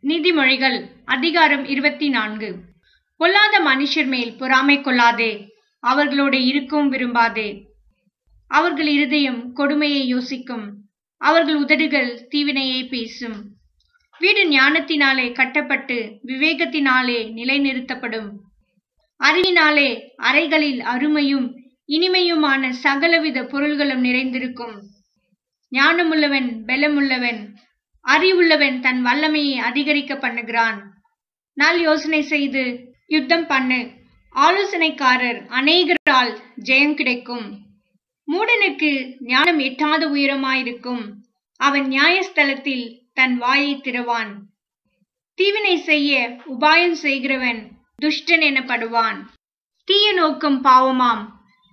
நீதிமொழிகள் அதிகாரம் 24. பொல்லாத மனுஷர் மேல் பொறாமை கொள்ளாதே, அவர்களோடு இருக்கவும் விரும்பாதே. அவர்கள் இருதயம் கொடுமையை யோசிக்கும், அவர்கள் உதடுகள் தீவினையை பேசும். வீடு ஞானத்தினாலே கட்டப்பட்டு விவேகத்தினாலே நிலைநிறுத்தப்படும். அறிவினாலே அறைகளில் அருமையும் இனிமையுமான சகலவித பொருள்களும் நிறைந்திருக்கும். ஞானமுள்ளவன் பெலமுள்ளவன், அறிவுள்ளவன் தன் வல்லமையை அதிகரிக்க பண்ணுகிறான். நல் யோசனை செய்து யுத்தம் பண்ணு, ஆலோசனைக்காரர் அநேகரால் ஜெயம் கிடைக்கும். மூடனுக்கு ஞானம் எட்டாத உயரமாயிருக்கும், அவன் நியாயஸ்தலத்தில் தன் வாயை திறவான். தீவினை செய்ய உபாயம் செய்கிறவன் துஷ்டன் எனப்படுவான். தீய நோக்கம் பாவமாம்,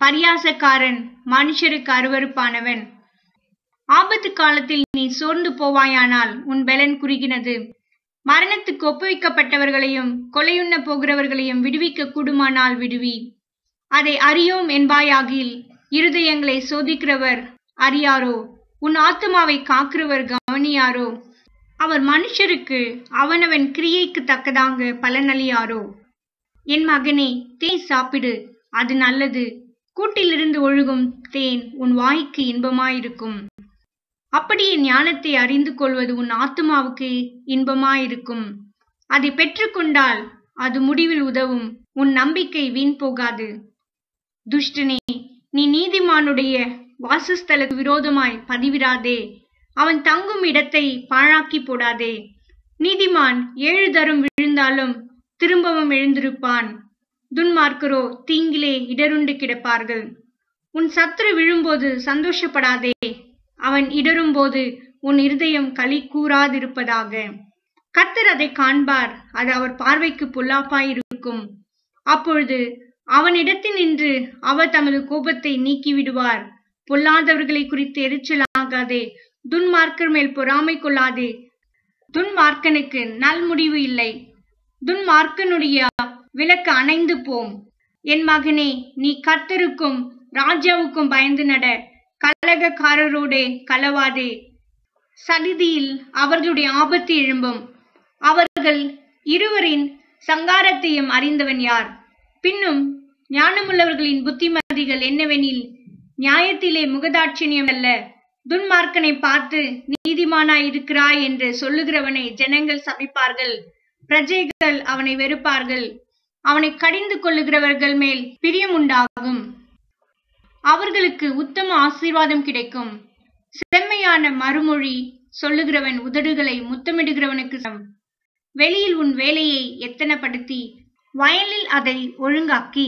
பரியாசக்காரன் மனுஷருக்கு அருவருப்பானவன். ஆபத்து காலத்தில் நீ சோர்ந்து போவாயானால் உன் பெலன் குறுகினது. மரணத்துக்கு ஒப்புவிக்கப்பட்டவர்களையும் கொலையுண்ண போகிறவர்களையும் விடுவிக்க கூடுமானால் விடுவி. அதை அறியோம் என்பாயாகில் இருதயங்களை சோதிக்கிறவர் அறியாரோ? உன் ஆத்துமாவை காக்கிறவர் கவனியாரோ? அவர் மனுஷருக்கு அவனவன் கிரியைக்கு தக்கதாக பலனளியாரோ? என் மகனே, தேன் சாப்பிடு, அது நல்லது. கூட்டிலிருந்து ஒழுகும் தேன் உன் வாய்க்கு இன்பமாயிருக்கும். அப்படியே ஞானத்தை அறிந்து கொள்வது உன் ஆத்துமாவுக்கு இன்பமாயிருக்கும். அதை பெற்றுக்கொண்டால் அது முடிவில் உதவும். உன் நம்பிக்கை வீண் போகாது. துஷ்டனே, நீ நீதிமானுடைய வாசஸ்தலத்துக்கு விரோதமாய் பதிவிராதே. அவன் தங்கும் இடத்தை பாழாக்கி போடாதே. நீதிமான் 7 தரம் விழுந்தாலும் திரும்பவும் எழுந்திருப்பான். துன்மார்க்கரோ தீங்கிலே இடருண்டு கிடப்பார்கள். உன் சத்துரு விழும்போது சந்தோஷப்படாதே, அவன் இடரும்போது உன் இருதயம் களி கூறாதிருப்பதாக. கர்த்தர் அதை காண்பார், அது அவர் பார்வைக்கு பொல்லாப்பாயிருக்கும். அப்பொழுது அவனிடத்தினின்று அவர் தமது கோபத்தை நீக்கிவிடுவார். பொல்லாதவர்களை குறித்து எரிச்சலாகாதே, துன்மார்க்கர் மேல் பொறாமை கொள்ளாதே. துன்மார்க்கனுக்கு நல் முடிவு இல்லை, துன்மார்க்கனுடைய விளக்கு அணைந்து போம். என் மகனே, நீ கர்த்தருக்கும் ராஜாவுக்கும் பயந்து நட. கலகக்காரரோடே கலவாதே. சடிதியில் அவர்களுடைய ஆபத்து எழும்பும். அவர்கள் இருவரின் சங்காரத்தையும் அறிந்தவன் யார்? பின்னும் ஞானமுள்ளவர்களின் புத்திமதிகள் என்னவெனில், நியாயத்திலே முகதாட்சிணியம் அல்ல. துன்மார்க்கனை பார்த்து நீதிமானாய் இருக்கிறாய் என்று சொல்லுகிறவனை ஜனங்கள் சபிப்பார்கள், பிரஜைகள் அவனை வெறுப்பார்கள். அவனை கடிந்து கொள்ளுகிறவர்கள் மேல் பிரியம் உண்டாகும். அவர்களுக்கு உத்தம ஆசீர்வாதம் கிடைக்கும். செம்மையான மறுமொழி சொல்லுகிறவன் உதடுகளை முத்தமிடுகிறவனுக்கு சமம். வெளியில் உன் வேலையை எத்தனப்படுத்தி வயலில் அதை ஒழுங்காக்கி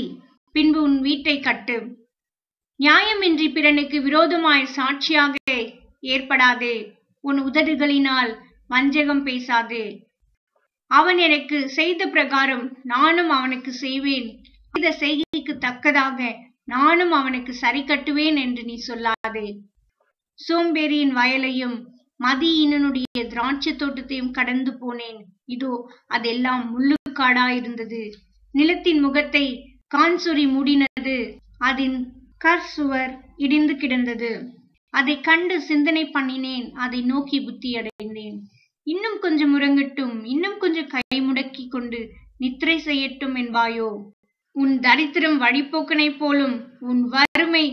பின்பு உன் வீட்டை கட்டு. நியாயமின்றி பிறனுக்கு விரோதமாய் சாட்சியாக ஏற்படாதே. உன் உதடுகளினால் வஞ்சகம் பேசாதே. அவன் எனக்கு செய்த பிரகாரம் நானும் அவனுக்கு செய்வேன், செய்த செய்கைக்கு தக்கதாக நானும் அவனுக்கு சரி கட்டுவேன் என்று நீ சொல்லாதே. சோம்பேறியின் வயலையும் மதியீனனுடைய திராட்சை தோட்டத்தையும் கடந்து போனேன். இதோ அதெல்லாம் முள்ளுக்காடாயிருந்தது. நிலத்தின் முகத்தை கான்சொறி மூடினது, அதன் கற்சுவர் இடிந்து கிடந்தது. அதை கண்டு சிந்தனை பண்ணினேன், அதை நோக்கி புத்தி அடைந்தேன். இன்னும் கொஞ்சம் உறங்கட்டும், இன்னும் கொஞ்சம் கை முடக்கி கொண்டு நித்திரை செய்யட்டும் என்பாயோ? உன் தரித்திரம் வழிபோக்கனைப் போலும் உன் வறுமை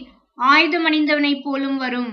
ஆயுதம் அணிந்தவனைப் போலும் வரும்.